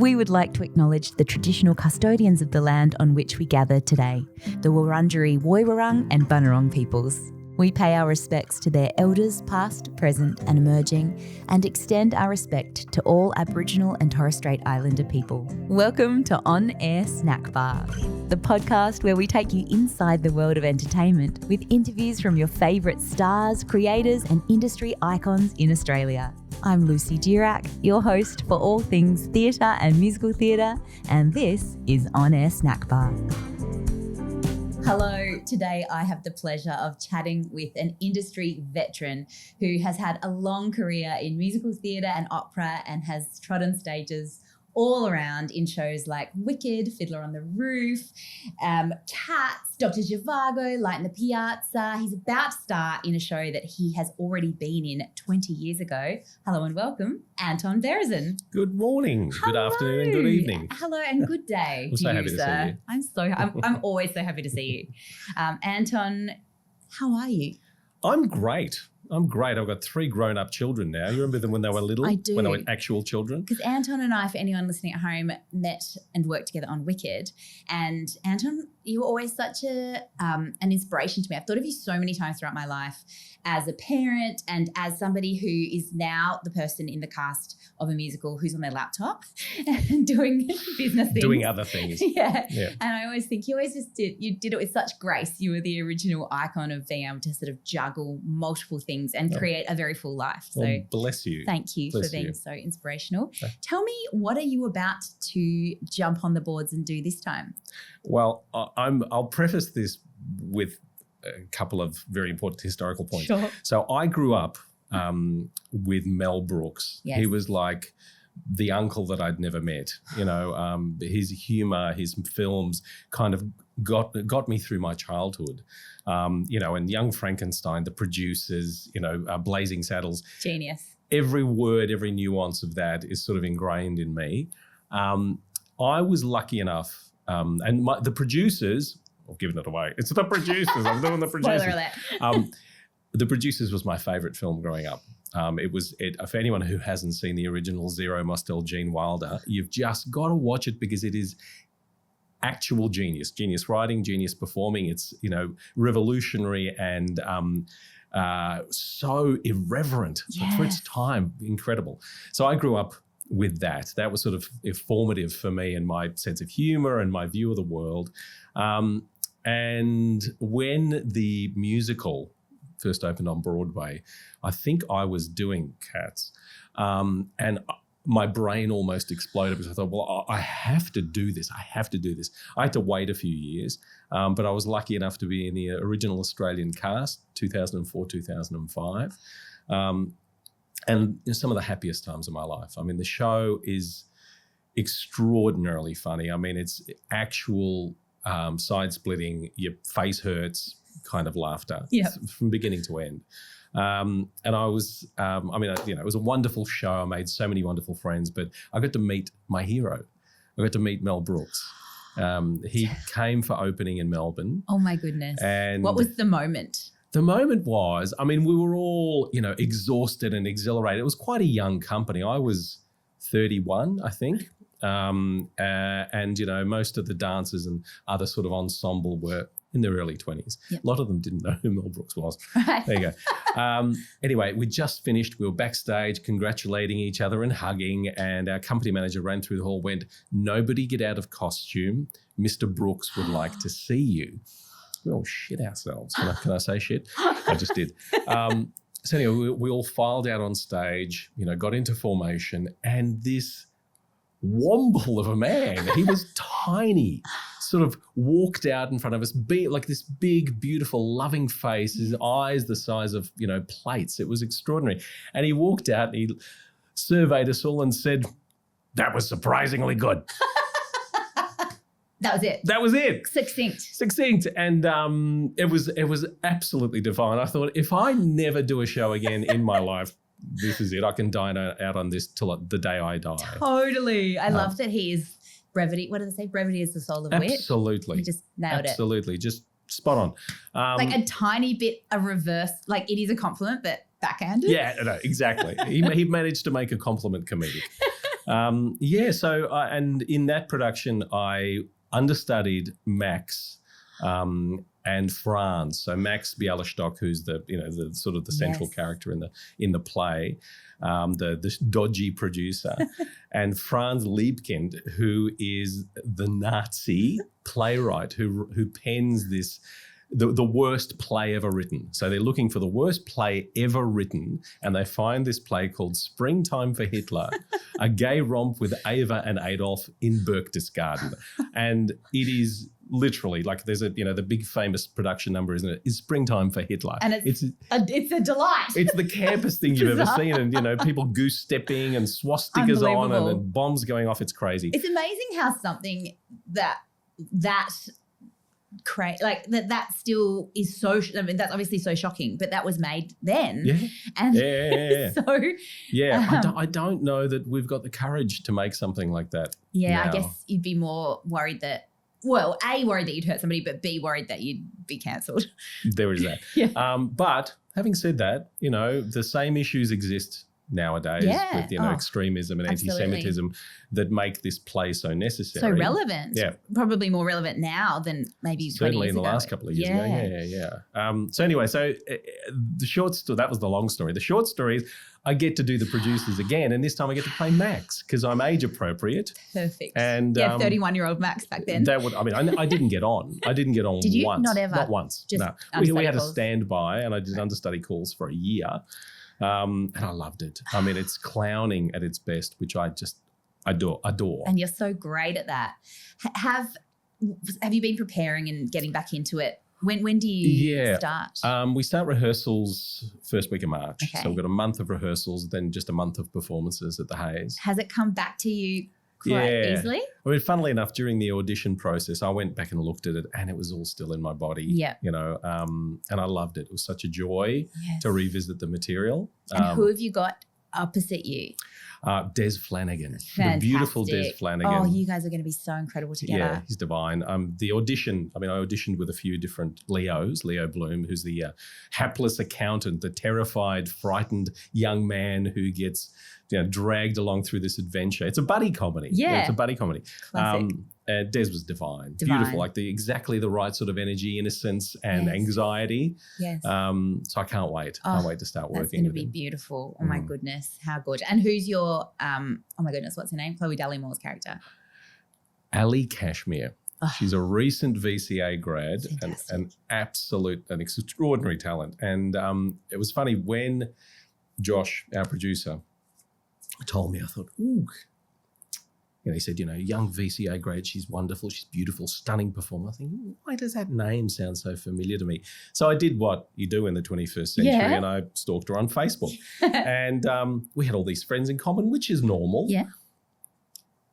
We would like to acknowledge the traditional custodians of the land on which we gather today, the Wurundjeri Woiwurrung and Bunurong peoples. We pay our respects to their elders past, present and emerging, and extend our respect to all Aboriginal and Torres Strait Islander people. Welcome to On Air Snack Bar, the podcast where we take you inside the world of entertainment with interviews from your favourite stars, creators and industry icons in Australia. I'm Lucy Durack, your host for all things theatre and musical theatre, and this is On Air Snack Bar. Hello, today I have the pleasure of chatting with an industry veteran who has had a long career in musical theatre and opera and has trodden stages all around in shows like Wicked, Fiddler on the Roof, Cats, Dr. Zhivago, Light in the Piazza. He's about to star in a show that he has already been in 20 years ago. Hello and welcome, Anton Berezin. Good morning, Hello. Good afternoon, and good evening. Hello and good day. I'm so happy to see you. I'm always so happy to see you. Anton, how are you? I'm great. I've got 3 grown-up children now. You remember them when they were little? I do. When they were actual children? Because Anton and I, for anyone listening at home, met and worked together on Wicked. And Anton, you were always such an inspiration to me. I've thought of you so many times throughout my life as a parent and as somebody who is now the person in the cast of a musical who's on their laptop and doing business things. Doing other things. Yeah. And I always think you did it with such grace. You were the original icon of being able to sort of juggle multiple things and create a very full life. So well, bless you. Thank you Bless for being you. so inspirational. Okay. Tell me, what are you about to jump on the boards and do this time? Well, I'll preface this with a couple of very important historical points. Sure. So I grew up with Mel Brooks. Yes. He was like the uncle that I'd never met. You know, his humour, his films kind of got me through my childhood. You know, and Young Frankenstein, the producers, Blazing Saddles. Genius. Every word, every nuance of that is sort of ingrained in me. I was lucky enough, and the producers, I've given it away. It's the producers. I'm doing the producers. Spoiler alert. The Producers was my favourite film growing up. For anyone who hasn't seen the original Zero Mostel Gene Wilder, you've just got to watch it because it is actual genius writing, genius performing. It's, revolutionary and so irreverent for its time. Incredible. So I grew up with that. That was sort of formative for me and my sense of humour and my view of the world. And when the musical first opened on Broadway, I think I was doing Cats, and my brain almost exploded because I thought, well, I have to do this. I had to wait a few years, but I was lucky enough to be in the original Australian cast, 2004, 2005, and some of the happiest times of my life. I mean, the show is extraordinarily funny. I mean, it's actual side-splitting, your face hurts kind of laughter from beginning to end. And I was, it was a wonderful show. I made so many wonderful friends, but I got to meet my hero. I got to meet Mel Brooks. He came for opening in Melbourne. Oh my goodness. And what was the moment? The moment was, we were all, exhausted and exhilarated. It was quite a young company. I was 31, I think. And, most of the dancers and other sort of ensemble were in their early 20s. Yep. A lot of them didn't know who Mel Brooks was. Right. There you go. Anyway, we just finished. We were backstage congratulating each other and hugging, and our company manager ran through the hall, went, "Nobody get out of costume. Mr. Brooks would like to see you." We all shit ourselves. Can I say shit? I just did. So anyway, we all filed out on stage, got into formation, and this womble of a man, he was tiny, sort of walked out in front of us, like this big, beautiful, loving face, his eyes the size of, plates. It was extraordinary. And he walked out and he surveyed us all and said, "That was surprisingly good." That was it. Succinct. And it was absolutely divine. I thought, if I never do a show again in my life, this is it. I can dine out on this till the day I die. Totally. I love that he is brevity. What do they say? Brevity is the soul of wit. Absolutely. He just nailed it. Absolutely. Just spot on. Like a tiny bit of reverse, like it is a compliment, but backhanded. Yeah, no, exactly. he managed to make a compliment comedic. And in that production, I understudied Max and Franz. So Max Bialystock, who's the sort of the central character in the play, the dodgy producer, and Franz Liebkind, who is the Nazi playwright who pens this. The worst play ever written. So they're looking for the worst play ever written, and they find this play called Springtime for Hitler, a gay romp with Eva and Adolf in Berchtesgaden. And it is literally like there's the big famous production number, isn't it? Is Springtime for Hitler. And it's a delight. It's the campest thing you've ever seen. And, people goose stepping and swastikas on and bombs going off. It's crazy. It's amazing how something that still is so. I mean, that's obviously so shocking, but that was made then. Yeah. And So I don't know that we've got the courage to make something like that. Yeah, now. I guess you'd be more worried that. Well, A, worried that you'd hurt somebody, but B, worried that you'd be cancelled. There is that. Yeah. But having said that, the same issues exist nowadays with extremism and anti-Semitism that make this play so necessary. So relevant. Yeah. Probably more relevant now than maybe 20 years ago. Certainly in the last couple of years ago. Yeah. So anyway, the short story, that was the long story. The short story is I get to do the producers again, and this time I get to play Max because I'm age appropriate. Perfect. And 31-year-old Max back then. I didn't get on. I didn't get on Did you? once. Not ever? Not once. Just no. We had a standby, and I did understudy calls for a year. And I loved it. I mean, it's clowning at its best, which I just adore. And you're so great at that. Have you been preparing and getting back into it? When do you start? We start rehearsals first week of March. Okay. So we've got a month of rehearsals, then just a month of performances at the Hayes. Has it come back to you quite easily? I mean, funnily enough, during the audition process, I went back and looked at it and it was all still in my body. Yeah. And I loved it. It was such a joy to revisit the material. And who have you got opposite you? Des Flanagan. Fantastic. The beautiful Des Flanagan. Oh, you guys are going to be so incredible together. Yeah, he's divine. The audition, I auditioned with a few different Leos. Leo Bloom, who's the hapless accountant, the terrified, frightened young man who gets dragged along through this adventure. It's a buddy comedy. Yeah. It's a buddy comedy. Classic. Des was divine. Beautiful, like exactly the right sort of energy, innocence and anxiety. Yes. So I can't wait. Can't wait to start working with him. That's going to be beautiful. Oh my goodness, how good. And who's your, oh my goodness, what's her name? Chloe Dallymore's character. Ali Kashmir. She's a recent VCA grad and an extraordinary talent. And it was funny when Josh, our producer, told me, I thought, ooh. He said, young VCA grad, she's wonderful, she's beautiful, stunning performer. I think, why does that name sound so familiar to me? So I did what you do in the 21st century and I stalked her on Facebook. And we had all these friends in common, which is normal. Yeah.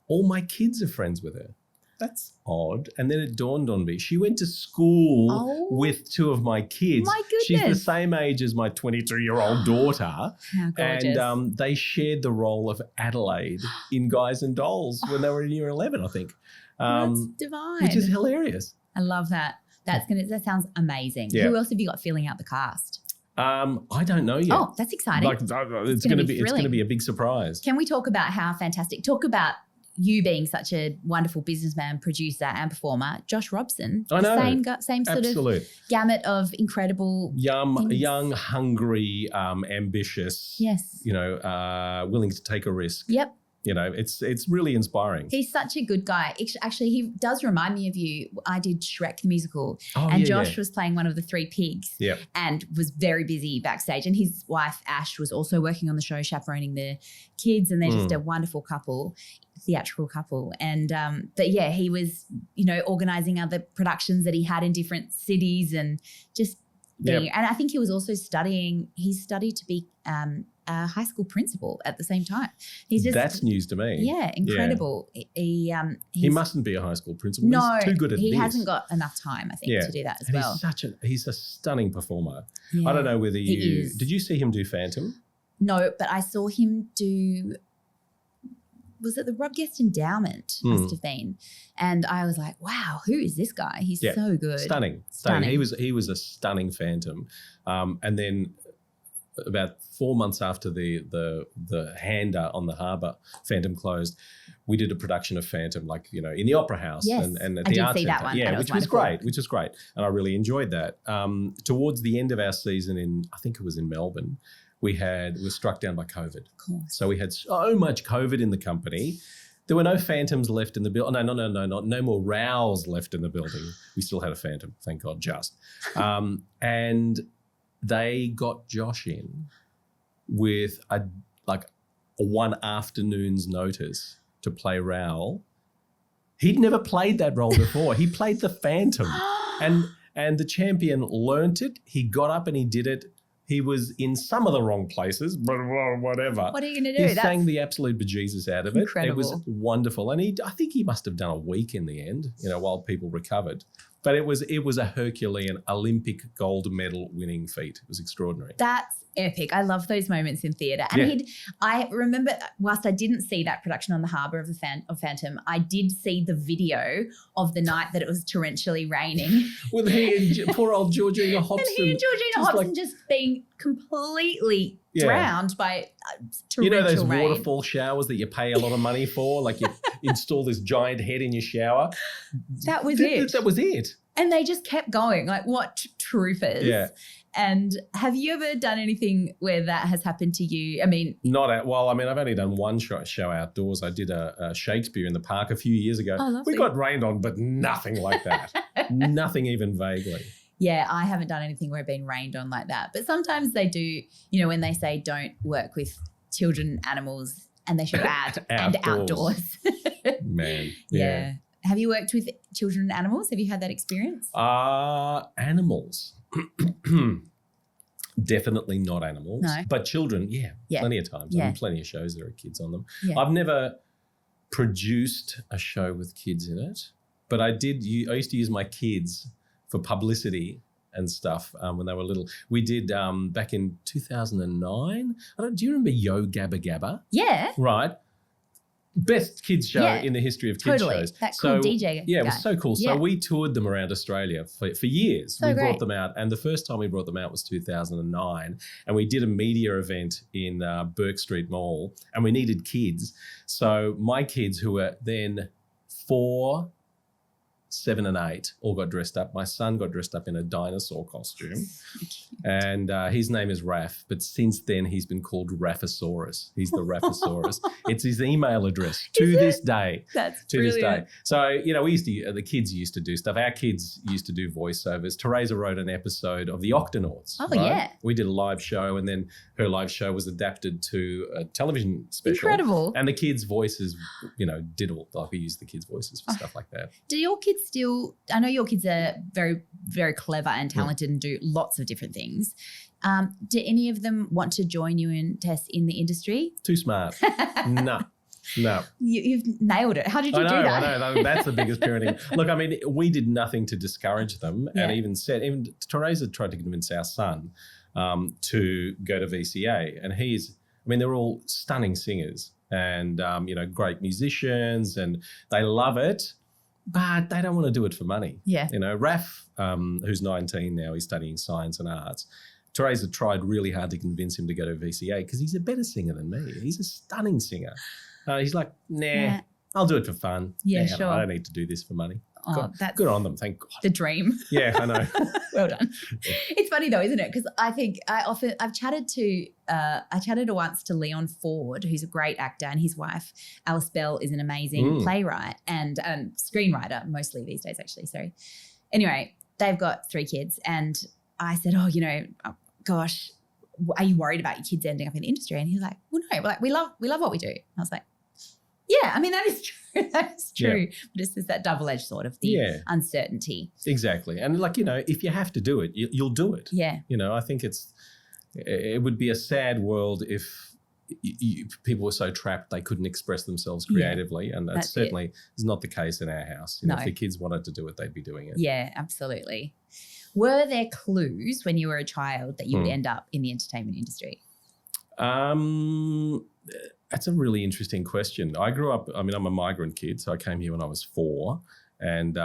All my kids are friends with her. That's odd. And then it dawned on me. She went to school with two of my kids. My goodness. She's the same age as my 22-year-old daughter. How gorgeous. And they shared the role of Adelaide in Guys and Dolls when they were in year 11, I think. That's divine. Which is hilarious. I love that. That sounds amazing. Yeah. Who else have you got filling out the cast? I don't know yet. Oh, that's exciting. It's going to be a big surprise. Can we talk about how fantastic? Talk about you being such a wonderful businessman, producer and performer. Josh Robson. I know. Same sort of gamut of incredible young, hungry, ambitious. Yes. Willing to take a risk. Yep. It's really inspiring. He's such a good guy. Actually, he does remind me of you. I did Shrek the musical Josh was playing one of the three pigs and was very busy backstage. And his wife, Ash, was also working on the show, chaperoning the kids. And they're just a wonderful couple, theatrical couple. And he was, organising other productions that he had in different cities and just being, and I think he was also studying to be a high school principal at the same time. That's news to me. Yeah, incredible. Yeah. He mustn't be a high school principal. No, he's too good at this. He hasn't got enough time, I think, to do that as well. He's a stunning performer. Yeah, I don't know whether did you see him do Phantom? No, but I saw him do. Was it the Rob Guest Endowment? Must have been. And I was like, wow, who is this guy? He's so good. Stunning. He was a stunning Phantom. And then about 4 months after the hander on the harbour, Phantom closed, we did a production of Phantom, like, you know, in the Opera House and at the Art Centre. That one. Yeah, which was great. And I really enjoyed that. Towards the end of our season I think it was in Melbourne, we were struck down by COVID. Of course. So we had so much COVID in the company. There were no Phantoms left in the building. No more rows left in the building. We still had a Phantom, thank God, just. And they got Josh in with a one afternoon's notice to play Raoul. He'd never played that role before. He played the Phantom. And the champion learnt it. He got up and he did it. He was in some of the wrong places, but whatever. What are you going to do? He sang the absolute bejesus out of it. Incredible. It was wonderful. And I think he must have done a week in the end, you know, while people recovered. But it was a Herculean Olympic gold medal winning feat. It was extraordinary. That's epic. I love those moments in theatre. And I remember, whilst I didn't see that production on the harbour of Phantom, I did see the video of the night that it was torrentially raining. With he and poor old Georgina Hobson. And he and Georgina Hobson just being completely drowned by torrential rain. You know those waterfall showers that you pay a lot of money for? Like you install this giant head in your shower? That was it. That was it. And they just kept going. Like, what troopers. Yeah. And have you ever done anything where that has happened to you? I mean, I've only done one show outdoors. I did a Shakespeare in the park a few years ago. Oh, lovely. We got rained on, but nothing like that. Nothing even vaguely. Yeah, I haven't done anything where I've been rained on like that. But sometimes they do, you know, when they say don't work with children, animals, and they should add and outdoors. Man. Yeah. Have you worked with children and animals? Have you had that experience? Animals. Definitely not animals. No. But children, plenty of times. Yeah. I mean, plenty of shows there are kids on them. Yeah. I've never produced a show with kids in it, but I used to use my kids for publicity and stuff when they were little. We did back in 2009. Do you remember Yo Gabba Gabba? Yeah. Right. Best kids show in the history of kids shows. That cool DJ Yeah, guy. it was so cool. Yeah. So we toured them around Australia for years. So we great. brought them out. And the first time we brought them out was 2009. And we did a media event in Burke Street Mall. And we needed kids. So my kids, who were then 4, 7 and 8, all got dressed up. My son got dressed up in a dinosaur costume. And his name is Raph. But since then, he's been called Raphosaurus. He's the Raphosaurus. It's his email address to this day. That's to brilliant. this day. So, you know, the kids used to do stuff. Our kids used to do voiceovers. Teresa wrote an episode of The Octonauts. Oh, right? yeah. We did a live show, and then her live show was adapted to a television special. Incredible. And the kids' voices, you know, we used the kids' voices for stuff like that. Do your kids still, I know your kids are very, very clever and talented and do lots of different things. Do any of them want to join you and Tess in the industry? Too smart. No. You've nailed it. How did you do that? I know. That's the biggest parenting. Look, I mean, we did nothing to discourage them, and even Teresa tried to convince our son to go to VCA, and they're all stunning singers and, you know, great musicians, and they love it, but they don't want to do it for money. Yeah. You know, Raph, who's 19 now, he's studying science and arts. Teresa tried really hard to convince him to go to VCA because he's a better singer than me. He's a stunning singer. He's like, nah, I'll do it for fun. Yeah, sure. I don't need to do this for money. That's good on them, thank God. the dream. Yeah, I know. Well done. It's funny though, isn't it? Because I think I've chatted once to Leon Ford, who's a great actor, and his wife Alice Bell is an amazing playwright and screenwriter, mostly these days actually. Sorry. Anyway, they've got 3 kids, and I said, gosh, are you worried about your kids ending up in the industry? And he was like, well, no, we love what we do. And I was like, yeah, I mean, that is true. That is true. Yeah. But it's just that double-edged sword of the uncertainty. Exactly. And like, you know, if you have to do it, you'll do it. Yeah. You know, I think it would be a sad world if people were so trapped they couldn't express themselves creatively. And that certainly is not the case in our house. You know, if the kids wanted to do it, they'd be doing it. Yeah, absolutely. Were there clues when you were a child that you would end up in the entertainment industry? That's a really interesting question. I grew up, I'm a migrant kid, so I came here when I was 4, and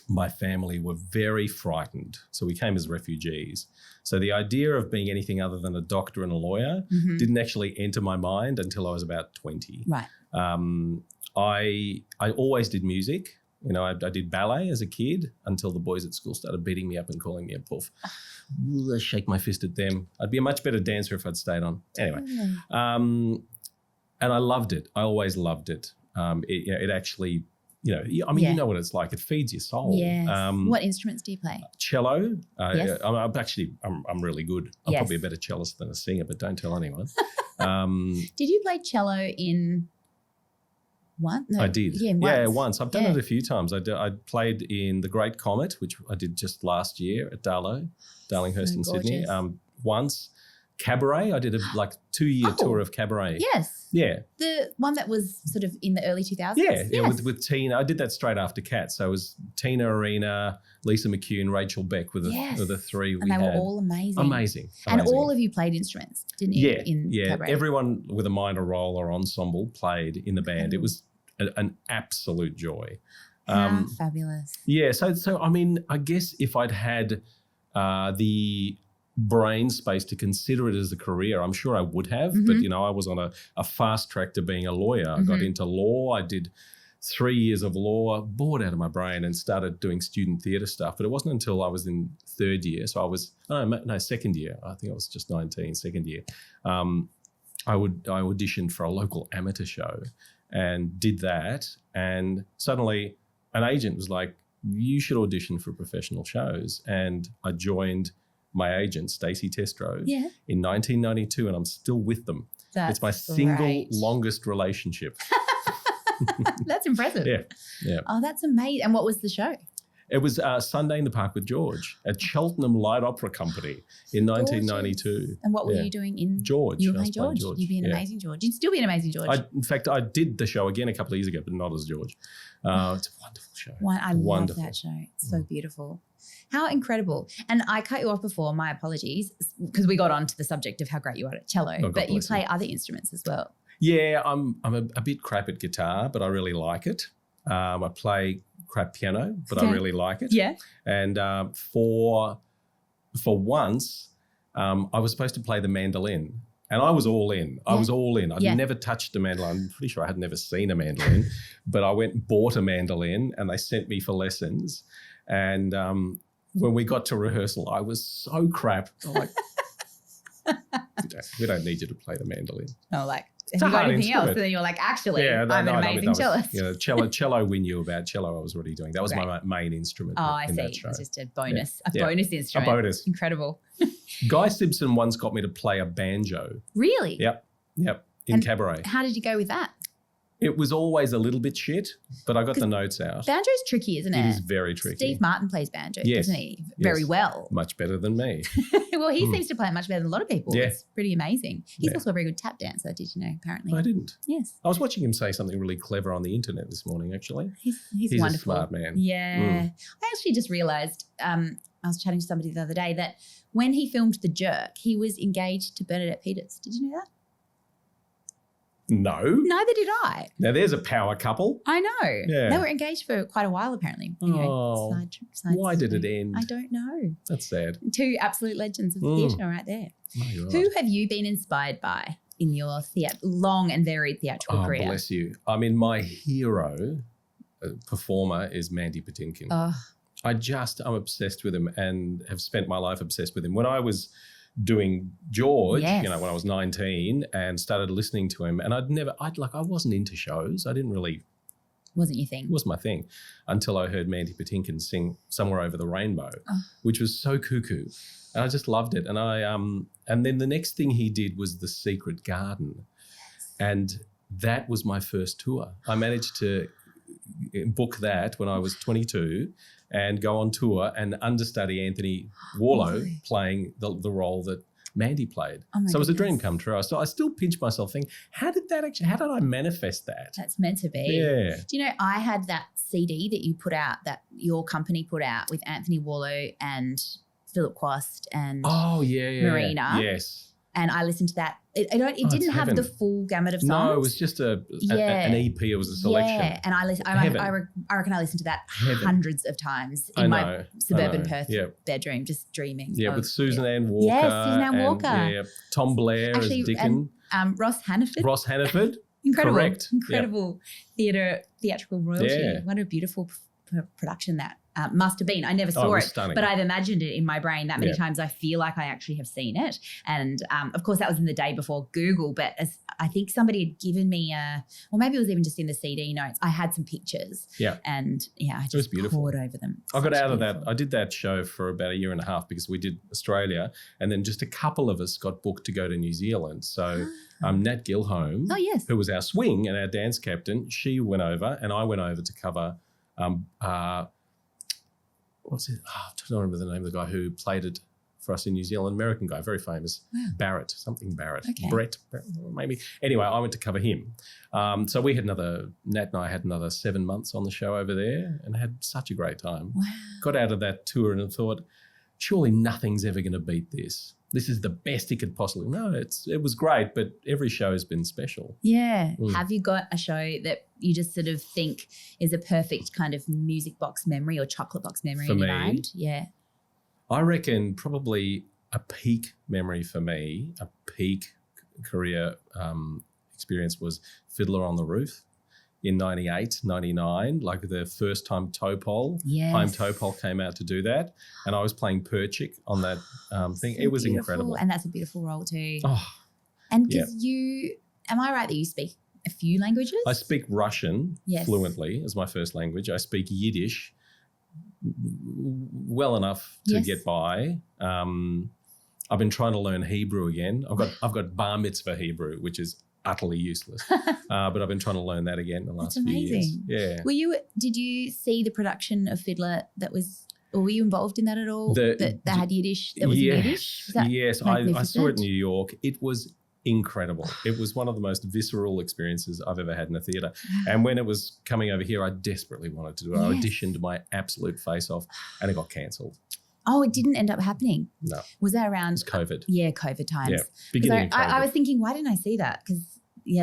my family were very frightened. So we came as refugees. So the idea of being anything other than a doctor and a lawyer didn't actually enter my mind until I was about 20. Right. I always did music. You know, I did ballet as a kid until the boys at school started beating me up and calling me a poof. I shake my fist at them. I'd be a much better dancer if I'd stayed on. Anyway, and I loved it. I always loved it. It actually, you know, I mean, you know what it's like. It feeds your soul. Yes. What instruments do you play? Cello. Yes. I'm really good. I'm probably a better cellist than a singer, but don't tell anyone. Did you play cello in one? No. I did. Yeah, once. I've done it a few times. I played in The Great Comet, which I did just last year at Darlinghurst in Sydney. Once. Cabaret, I did a 2-year tour of Cabaret. Yes. Yeah. The one that was sort of in the early 2000s? Yeah, with Tina. I did that straight after Cats. So it was Tina Arena, Lisa McCune, Rachel Beck were the three we had. And they were all amazing. Amazing. And all of you played instruments, didn't you? Yeah. Cabaret? Everyone with a minor role or ensemble played in the band. It was an absolute joy. How fabulous. Yeah, so I mean, I guess if I'd had the brain space to consider it as a career, I'm sure I would have. But, you know, I was on a fast track to being a lawyer. I got into law. I did 3 years of law, bored out of my brain, and started doing student theatre stuff. But it wasn't until I was in third year. So I was, second year. I think I was just 19, second year. I auditioned for a local amateur show and did that. And suddenly an agent was like, you should audition for professional shows. And I joined my agent, Stacey Testrow, in 1992, and I'm still with them. It's my single longest relationship. That's impressive. Yeah. Oh, that's amazing. And what was the show? It was Sunday in the Park with George at Cheltenham Light Opera Company in 1992. And what were you doing in George? You were playing George. You'd be an amazing George. You'd still be an amazing George. In fact, I did the show again a couple of years ago, but not as George. It's a wonderful show. I love that show. It's so beautiful. How incredible. And I cut you off before, my apologies, because we got on to the subject of how great you are at cello, but you play other instruments as well. Yeah, I'm a bit crap at guitar, but I really like it. I play crap piano, but I really like it. Yeah. And for once, I was supposed to play the mandolin. And I was all in. I was all in. I'd never touched a mandolin. I'm pretty sure I had never seen a mandolin. But I went and bought a mandolin and they sent me for lessons. And when we got to rehearsal, I was so crap. I'm like, we don't need you to play the mandolin. Oh, like, have you got anything else? And then you're like, actually, I'm an amazing cellist. Cello we knew about. Cello I was already doing. That was my main instrument in that show. It's just a bonus, bonus instrument. A bonus. Incredible. Guy Simpson once got me to play a banjo. Really? Yep, in Cabaret. How did you go with that? It was always a little bit shit, but I got the notes out. Banjo's tricky, isn't it? It is very tricky. Steve Martin plays banjo, doesn't he? Very well. Much better than me. Well, he seems to play it much better than a lot of people. Yeah. It's pretty amazing. He's also a very good tap dancer, did you know, apparently? I didn't. Yes. I was watching him say something really clever on the internet this morning, actually. He's wonderful. A smart man. Yeah. I actually just realised, I was chatting to somebody the other day, that when he filmed The Jerk, he was engaged to Bernadette Peters. Did you know that? No. Neither did I. Now there's a power couple. I know. Yeah. They were engaged for quite a while apparently. Anyway, why did it end? I don't know. That's sad. Two absolute legends of the theatre right there. Oh, who have you been inspired by in your long and varied theatrical career? Oh, bless you. I mean, my hero performer is Mandy Patinkin. Oh. I'm obsessed with him and have spent my life obsessed with him. When I was doing George, when I was 19 and started listening to him, and I wasn't into shows. I didn't really. Wasn't your thing? It was my thing until I heard Mandy Patinkin sing Somewhere Over the Rainbow, which was so cuckoo. And I just loved it. And and then the next thing he did was The Secret Garden. Yes. And that was my first tour. I managed to book that when I was 22 and go on tour and understudy Anthony Warlow playing the role that Mandy played. So it was a dream come true. So I still pinch myself thinking, how did I manifest that? That's meant to be. Yeah. Do you know, I had that CD that you put out, that your company put out with Anthony Warlow and Philip Quast and Marina. Yes. And I listened to that. It didn't have the full gamut of songs. No, it was just an EP. It was a selection. Yeah, and I reckon I listened to that hundreds of times in my suburban Perth bedroom, just dreaming. Yeah, with Susan Ann Walker. Yes, Susan Ann Walker. Yeah, Tom Blair as Dickon. And Ross Hannaford. Incredible theatrical royalty. Yeah. What a beautiful production that must have been. I never saw it, stunning. But I've imagined it in my brain that many times. I feel like I actually have seen it. And of course, that was in the day before Google, but as I think somebody had given me or maybe it was even just in the CD notes, I had some pictures. Yeah. And I just poured over them. I got out of that. I did that show for about a year and a half because we did Australia, and then just a couple of us got booked to go to New Zealand. So Nat Gilhome, who was our swing and our dance captain, she went over and I went over to cover what's it? I don't remember the name of the guy who played it for us in New Zealand. American guy, very famous. Wow. Barrett. Okay. Brett, maybe. Anyway, I went to cover him. So Nat and I had another 7 months on the show over there and had such a great time. Wow. Got out of that tour and thought, surely nothing's ever going to beat this. This is the best it could possibly. No, it was great, but every show has been special. Yeah. Have you got a show that you just sort of think is a perfect kind of music box memory or chocolate box memory in your mind? Yeah. I reckon probably a peak memory for me, a peak career experience was Fiddler on the Roof in 98, 99, like the first time Topol, Haim Topol came out to do that. And I was playing Perchik on that thing. It was incredible. And that's a beautiful role too. Oh, and am I right that you speak a few languages? I speak Russian fluently as my first language. I speak Yiddish well enough to get by. I've been trying to learn Hebrew again. I've got bar mitzvah Hebrew, which is utterly useless. But I've been trying to learn that again in the last few years. Yeah. Did you see the production of Fiddler or were you involved in that at all? That had Yiddish, that was in Yiddish? Yes, I saw it in New York. It was incredible. It was one of the most visceral experiences I've ever had in a theatre. And when it was coming over here, I desperately wanted to do it. I auditioned my absolute face off and it got cancelled. Oh, it didn't end up happening? No. Was that around? It was COVID. Yeah, COVID times. Yeah, beginning of COVID. I was thinking, why didn't I see that?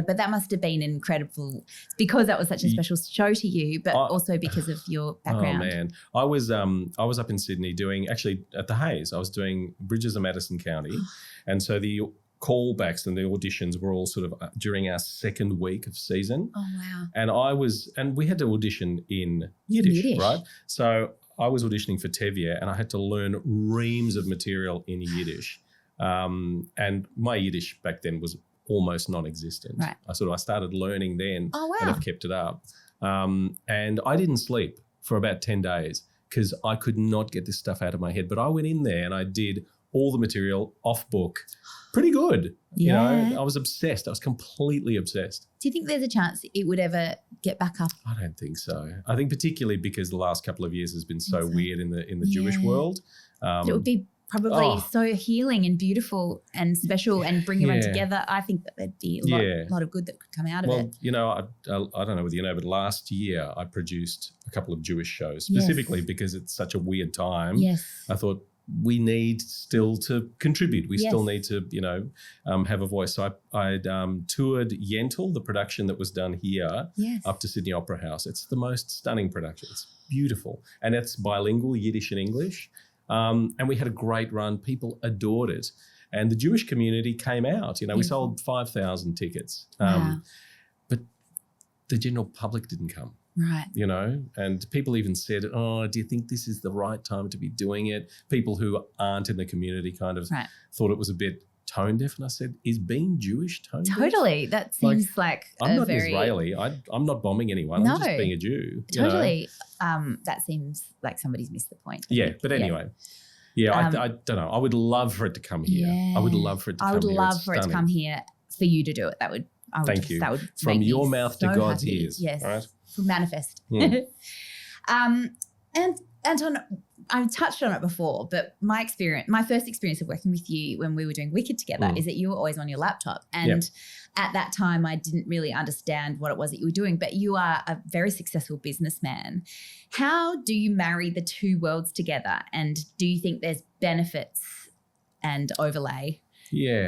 But that must have been incredible because that was such a special show to you, but also because of your background. Oh, man. I was up in Sydney doing, actually at the Hayes, I was doing Bridges of Madison County. And so the callbacks and the auditions were all sort of during our second week of season. Oh, wow. And we had to audition in Yiddish, right? So I was auditioning for Tevye and I had to learn reams of material in Yiddish. And my Yiddish back then was almost non-existent. Right. I started learning then and I've kept it up. And I didn't sleep for about 10 days because I could not get this stuff out of my head. But I went in there and I did all the material off book. Pretty good. Yeah. You know, I was obsessed. I was completely obsessed. Do you think there's a chance it would ever get back up? I don't think so. I think particularly because the last couple of years has been so weird in the Jewish world. It would be probably so healing and beautiful and special and bring everyone together. I think that there'd be a lot of good that could come out of it. Well, you know, I don't know whether you know, but last year I produced a couple of Jewish shows specifically because it's such a weird time. Yes. I thought we need still to contribute. We still need to, have a voice. So I'd toured Yentl, the production that was done here, up to Sydney Opera House. It's the most stunning production. It's beautiful. And it's bilingual, Yiddish and English. And we had a great run. People adored it. And the Jewish community came out. We sold 5,000 tickets. But the general public didn't come. Right. And people even said, do you think this is the right time to be doing it? People who aren't in the community kind of thought it was a bit tone deaf. And I said, is being Jewish tone deaf? Totally. That seems like I'm not Israeli. I'm not bombing anyone. No, I'm just being a Jew. Totally. That seems like somebody's missed the point. Yeah. But anyway. Yeah, I don't know. I would love for it to come here. Yeah. I would love for it to come here. I would love for it to come here for you to do it. Thank you. That would from your mouth to God's happy. ears. Yes. Right? Manifest. And Anton, I touched on it before, but my first experience of working with you when we were doing Wicked together is that you were always on your laptop. And at that time, I didn't really understand what it was that you were doing, but you are a very successful businessman. How do you marry the two worlds together? And do you think there's benefits and overlay?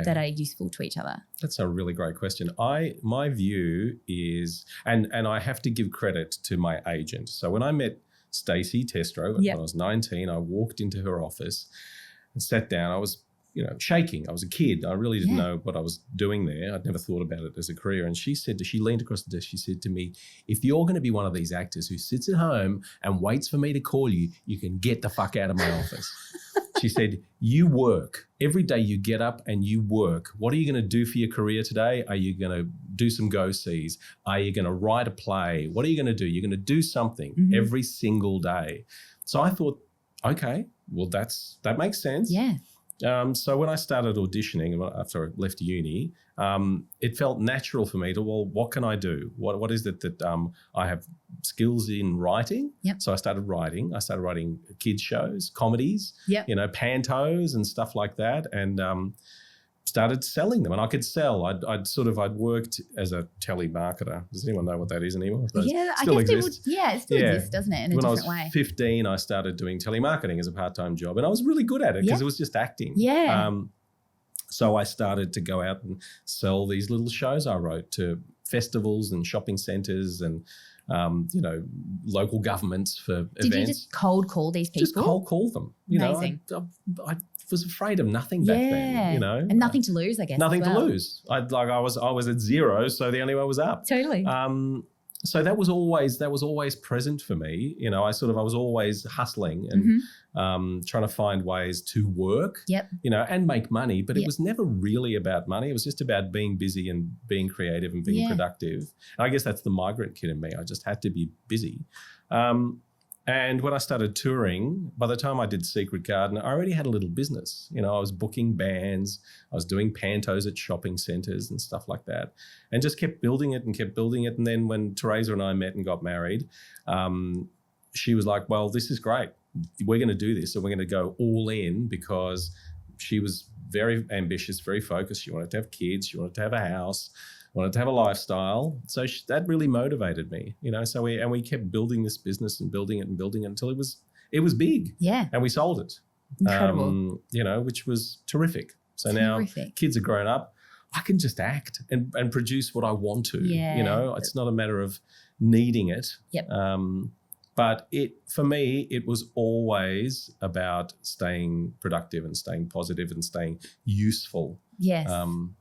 that are useful to each other? That's a really great question. My view is, and I have to give credit to my agent. So when I met Stacey Testro when I was 19, I walked into her office and sat down. I was, shaking. I was a kid. I really didn't know what I was doing there. I'd never thought about it as a career. And she leaned across the desk. She said to me, if you're going to be one of these actors who sits at home and waits for me to call you, you can get the fuck out of my office. She said, you work. Every day you get up and you work. What are you going to do for your career today? Are you going to do some go-sees? Are you going to write a play? What are you going to do? You're going to do something every single day. So I thought, okay, well, that makes sense. Yeah. So when I started auditioning after I left uni, it felt natural for me to, what can I do? What is it that I have skills in writing? Yep. So I started writing. I started writing kids shows, comedies, pantos and stuff like that, and started selling them. And I could sell. I'd worked as a telemarketer. Does anyone know what that is anymore? Yeah, I still guess exists. it still exists, doesn't it, in a different way? When I was 15, I started doing telemarketing as a part-time job, and I was really good at it because it was just acting. Yeah. So I started to go out and sell these little shows I wrote to festivals and shopping centres and, local governments for events. Did you just cold call these people? Just cold call them. Amazing. I was afraid of nothing back then, And nothing to lose, I guess. Nothing to lose. I was at zero, so the only way was up. Totally. So that was always present for me. I was always hustling and trying to find ways to work, and make money. But it was never really about money. It was just about being busy and being creative and being productive. And I guess that's the migrant kid in me. I just had to be busy. And when I started touring, by the time I did Secret Garden, I already had a little business. I was booking bands, I was doing pantos at shopping centres and stuff like that, and just kept building it. And then when Teresa and I met and got married, she was like, well, this is great. We're going to do this, and we're going to go all in, because she was very ambitious, very focused. She wanted to have kids. She wanted to have a house. Wanted to have a lifestyle. So that really motivated me, so we kept building this business and building it until it was big. Yeah. And we sold it. Incredible. Which was terrific. So now kids are grown up. I can just act and produce what I want to. Yeah. It's not a matter of needing it. Yep. But for me, it was always about staying productive and staying positive and staying useful. Yes.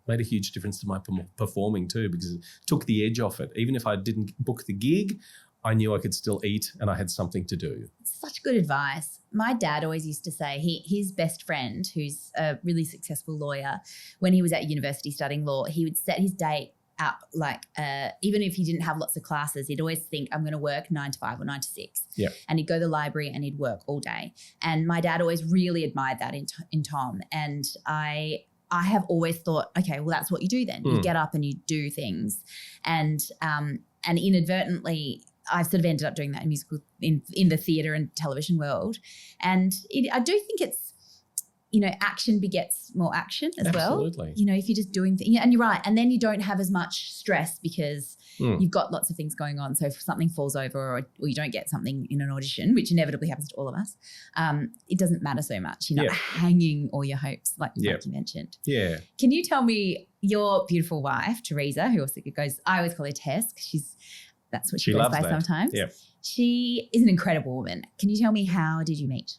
Made a huge difference to my performing too, because it took the edge off it. Even if I didn't book the gig, I knew I could still eat and I had something to do. Such good advice. My dad always used to say his best friend, who's a really successful lawyer, when he was at university studying law, he would set his day up even if he didn't have lots of classes, he'd always think, I'm going to work 9 to 5 or 9 to 6. Yeah. And he'd go to the library and he'd work all day. And my dad always really admired that in Tom. And I have always thought, okay, well, that's what you do then. You get up and you do things. And inadvertently, I've sort of ended up doing that in musical, in the theatre and television world. And I do think it's, action begets more action as Absolutely. well. If you're just doing things, and you're right. And then you don't have as much stress because you've got lots of things going on. So if something falls over or you don't get something in an audition, which inevitably happens to all of us, it doesn't matter so much. You're not hanging all your hopes like you mentioned. Yeah. Can you tell me your beautiful wife, Teresa, who also goes, I always call her Tess because that's what she goes by sometimes. Yep. She is an incredible woman. Can you tell me, how did you meet?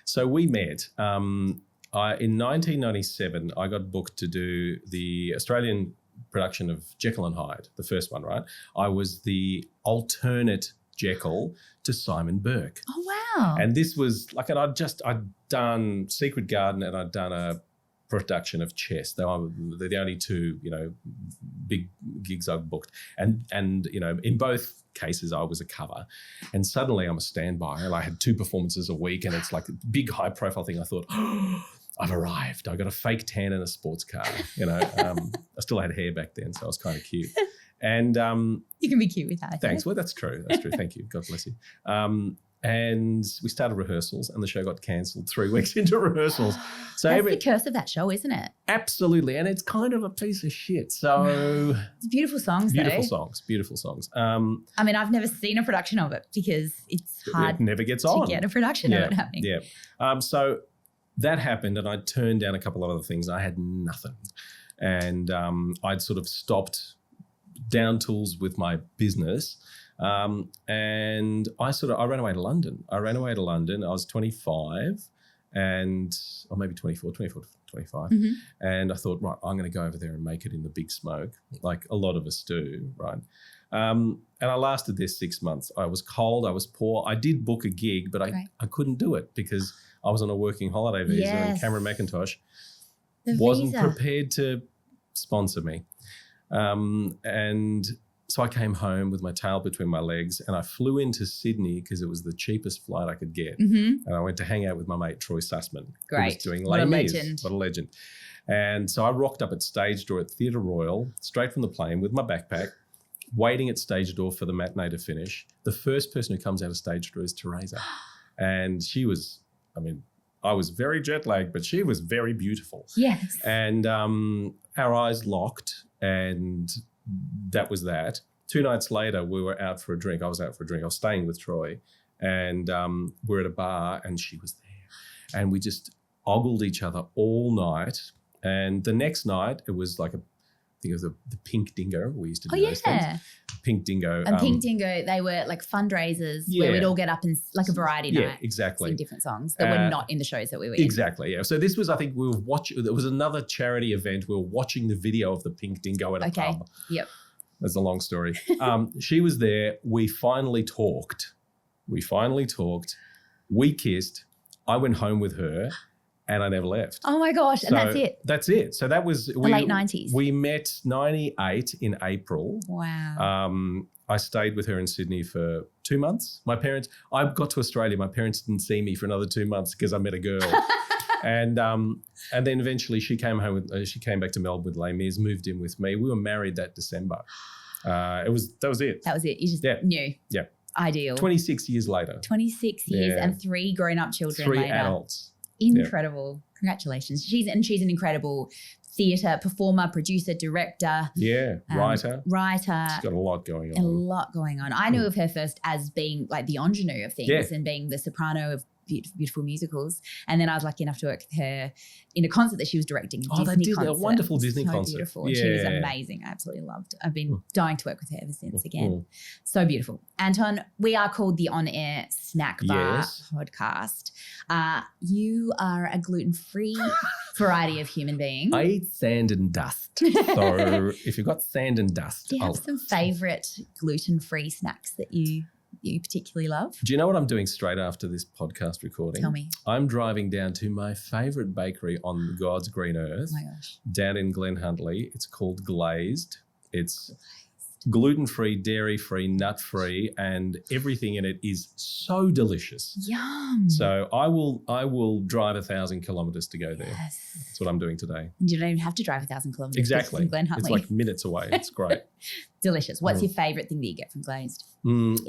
So we met in 1997. I got booked to do the Australian production of Jekyll and Hyde, the first one, right? I was the alternate Jekyll to Simon Burke. Oh, wow. And this was like, I'd done Secret Garden and I'd done a production of Chess. They're the only two, big gigs I've booked. And in both cases I was a cover. And suddenly I'm a standby and I had 2 performances a week and it's like a big high profile thing. I thought, I've arrived. I got a fake tan and a sports car. I still had hair back then, so I was kind of cute. And you can be cute with that. Thanks. Well, that's true. That's true. Thank you. God bless you. And we started rehearsals and the show got cancelled 3 weeks into rehearsals. So that's the curse of that show, isn't it? Absolutely. And it's kind of a piece of shit. So it's beautiful songs, Beautiful though. songs. I mean, I've never seen a production of it because it's hard it never gets on. to get a production of it happening. Yeah. So that happened, and I turned down a couple of other things. I had nothing. And I'd sort of stopped down tools with my business. And I ran away to London. I was 25 or maybe 24, 25. Mm-hmm. And I thought, right, I'm going to go over there and make it in the big smoke, like a lot of us do, right? And I lasted there 6 months. I was cold. I was poor. I did book a gig, but I couldn't do it because I was on a working holiday visa and Cameron McIntosh wasn't prepared to sponsor me. And so I came home with my tail between my legs and I flew into Sydney because it was the cheapest flight I could get. Mm-hmm. And I went to hang out with my mate, Troy Sussman. Great. Who was doing What a Les Mis. legend. What a legend. And so I rocked up at stage door at Theatre Royal, straight from the plane with my backpack, waiting at stage door for the matinee to finish. The first person who comes out of stage door is Teresa. And she was, I was very jet lagged, but she was very beautiful. Yes. And our eyes locked, and that was that. 2 nights later, we were out for a drink. I was out for a drink. I was staying with Troy, and we're at a bar, and she was there. And we just ogled each other all night. And the next night, it was like I think it was the Pink Dingo. We used to do those things. Pink Dingo. And Pink Dingo, they were like fundraisers where we'd all get up and like a variety night. Yeah, exactly. Sing different songs that were not in the shows that we were in. Exactly, yeah. So this was, I think we were watching, there was another charity event. We were watching the video of the Pink Dingo at a pub. Yep. That's a long story. She was there. We finally talked. We kissed. I went home with her. And I never left. Oh my gosh. And that's it. That's it. So that was the late 90s. We met 98 in April. Wow. I stayed with her in Sydney for 2 months. I got to Australia. My parents didn't see me for another 2 months because I met a girl. and then eventually she came back to Melbourne with Les Mis, moved in with me. We were married that December. That was it. That was it. You just knew. Yeah. Ideal. 26 years later. 26 years and 3 grown-up children later. 3 adults. Incredible. Yeah. Congratulations. She's an incredible theatre performer, producer, director. Yeah, writer. She's got a lot going on. I knew of her first as being like the ingenue of things and being the soprano of beautiful musicals. And then I was lucky enough to work with her in a concert that she was directing. A wonderful Disney concert. Beautiful. Yeah. She was amazing. I absolutely loved. I've been dying to work with her ever since again. So beautiful. Anton, we are called the On Air Snack Bar podcast. You are a gluten-free variety of human being. I eat sand and dust. So if you've got sand and dust. Do you have some favourite gluten-free snacks that you particularly love? Do you know what I'm doing straight after this podcast recording? Tell me. I'm driving down to my favourite bakery on God's green earth. Oh my gosh. Down in Glen Huntly. It's called Glazed. It's gluten-free, dairy-free, nut-free, and everything in it is so delicious. Yum. So I will drive 1,000 kilometres to go there. Yes. That's what I'm doing today. And you don't even have to drive 1,000 kilometres. Exactly. From Glen Huntly. It's like minutes away. It's great. Delicious. What's your favourite thing that you get from Glazed?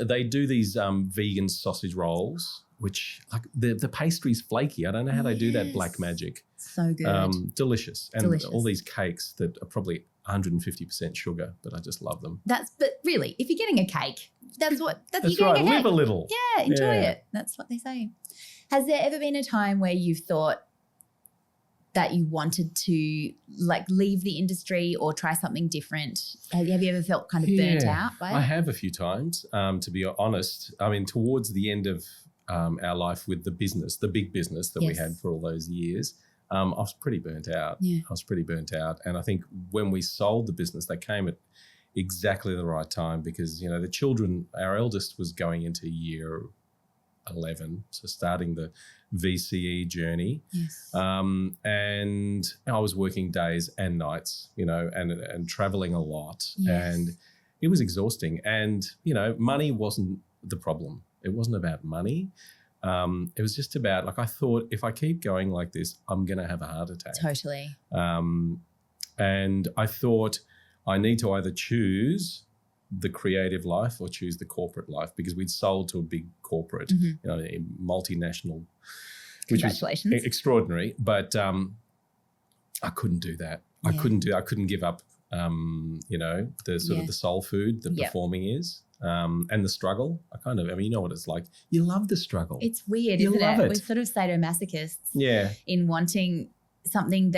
They do these vegan sausage rolls, which like the pastry's flaky. I don't know how they do that black magic. So good. Delicious. And all these cakes that are probably 150% sugar, but I just love them. But really, if you're getting a cake, that's right. You're getting a cake. Live a little. Yeah, enjoy it. That's what they say. Has there ever been a time where you've thought that you wanted to like leave the industry or try something different? Have you ever felt kind of burnt out by it? I have a few times, to be honest. I mean, towards the end of our life with the big business that we had for all those years, I was pretty burnt out. Yeah. I was pretty burnt out. And I think when we sold the business, they came at exactly the right time because, you know, the children, our eldest was going into year 11, so starting the VCE journey. Yes. And I was working days and nights, you know, and traveling a lot. Yes. And it was exhausting. And, you know, money wasn't the problem. It wasn't about money. It was just about, like, I thought if I keep going like this, I'm going to have a heart attack. Totally. And I thought I need to either choose the creative life or choose the corporate life because we'd sold to a big corporate, you know, a multinational, which was extraordinary. But I couldn't do that. I couldn't give up, you know, the sort of the soul food that performing is. and the struggle. You know what it's like. You love the struggle. It's weird, you isn't love it? it. We're sort of sadomasochists Yeah. in wanting something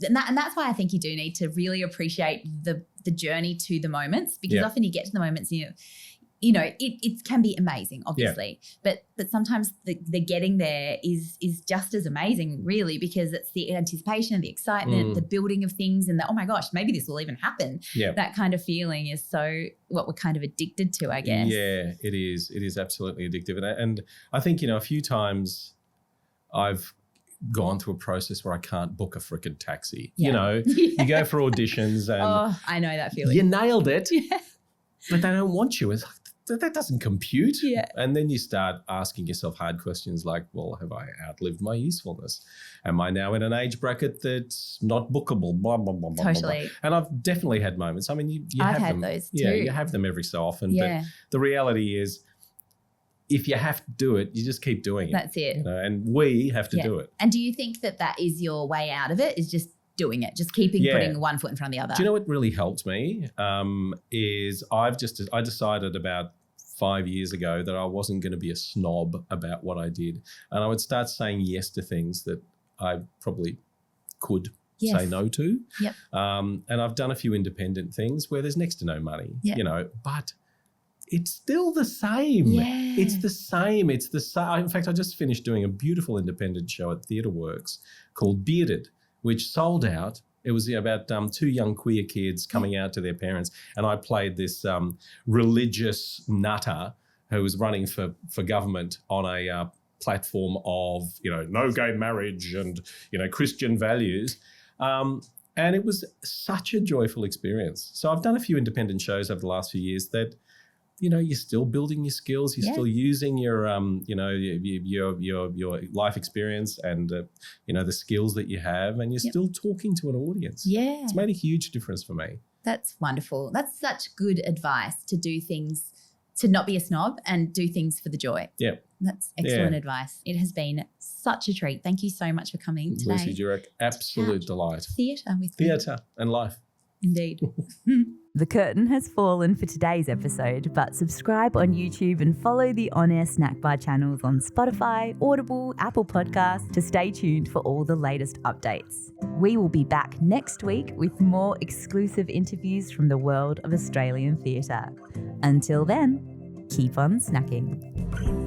and that's why I think you do need to really appreciate the journey to the moments, because often you get to the moments and it can be amazing, obviously, but sometimes the getting there is just as amazing, really, because it's the anticipation and the excitement, the building of things, and oh my gosh, maybe this will even happen. Yeah. That kind of feeling is so what we're kind of addicted to, I guess. Yeah, it is. It is absolutely addictive, and I think a few times I've gone through a process where I can't book a frickin' taxi. Yeah. You go for auditions and I know that feeling. you nailed it, Yeah. but they don't want you. It's like, that doesn't compute. Yeah. And then you start asking yourself hard questions like, well, have I outlived my usefulness? Am I now in an age bracket that's not bookable? Blah, blah, blah, blah, Totally. blah. And I've definitely had moments. I mean, you I've have had them. those Yeah, too. you have them every so often. Yeah. But the reality is, if you have to do it, you just keep doing it. That's it. And we have to do it. And do you think that is your way out of it, is just doing it, just putting one foot in front of the other? Do you know what really helped me? Is I decided about 5 years ago that I wasn't going to be a snob about what I did, and I would start saying yes to things that I probably could say no to. Yep. And I've done a few independent things where there's next to no money. Yep. But it's still the same. Yeah. It's the same. It's the same. In fact, I just finished doing a beautiful independent show at Theatre Works called Bearded, which sold out. It was about two young queer kids coming out to their parents, and I played this religious nutter who was running for government on a platform of, no gay marriage and, Christian values. And it was such a joyful experience. So I've done a few independent shows over the last few years that, you're still building your skills. You're still using your, your life experience and, the skills that you have, and you're still talking to an audience. Yeah. It's made a huge difference for me. That's wonderful. That's such good advice, to do things, to not be a snob and do things for the joy. Yeah. That's excellent advice. It has been such a treat. Thank you so much for coming today. Lucy Jurek, absolute delight. Theatre with me. Theatre and life. Indeed. The curtain has fallen for today's episode, but subscribe on YouTube and follow the On Air Snack Bar channels on Spotify, Audible, Apple Podcasts to stay tuned for all the latest updates. We will be back next week with more exclusive interviews from the world of Australian theatre. Until then, keep on snacking.